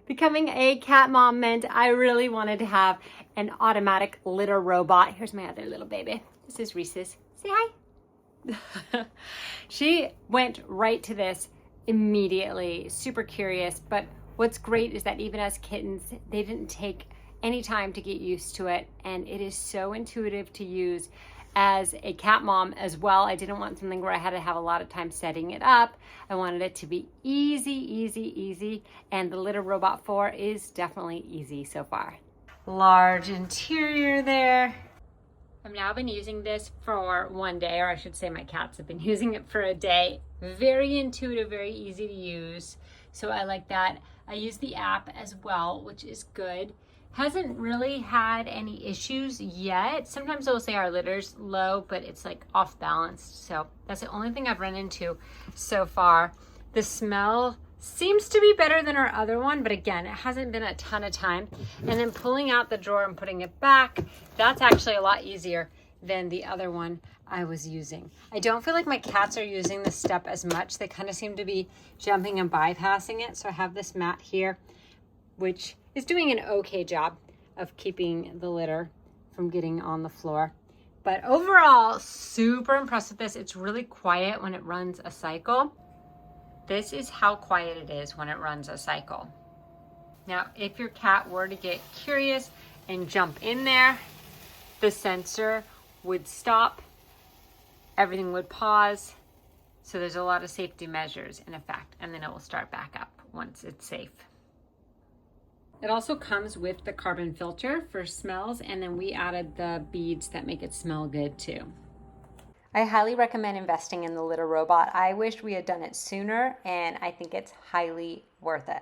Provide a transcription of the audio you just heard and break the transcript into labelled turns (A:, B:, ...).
A: Becoming a cat mom meant I really wanted to have an automatic litter robot. Here's my other little baby. This is Reese's. Say hi. She went right to this immediately, super curious. But what's great is that even as kittens, they didn't take any time to get used to it. And it is so intuitive to use as a cat mom as well. I didn't want something where I had to have a lot of time setting it up. I wanted it to be easy, easy, easy. And the Litter Robot 4 is definitely easy so far. Large interior there. I've now been using this for one day, or I should say my cats have been using it for a day. Very intuitive, very easy to use. So I like that. I use the app as well, which is good. Hasn't really had any issues yet. Sometimes they'll say our litter's low, but it's like off balanced. So that's the only thing I've run into so far. The smell seems to be better than our other one, but again, it hasn't been a ton of time. And then pulling out the drawer and putting it back, that's actually a lot easier than the other one I was using. I don't feel like my cats are using this step as much. They kind of seem to be jumping and bypassing it. So I have this mat here, which is doing an okay job of keeping the litter from getting on the floor. But overall, super impressed with this. It's really quiet when it runs a cycle. This is how quiet it is when it runs a cycle. Now, if your cat were to get curious and jump in there, the sensor would stop, everything would pause. So there's a lot of safety measures in effect, and then it will start back up once it's safe. It also comes with the carbon filter for smells, and then we added the beads that make it smell good too. I highly recommend investing in the Litter Robot. I wish we had done it sooner, and I think it's highly worth it.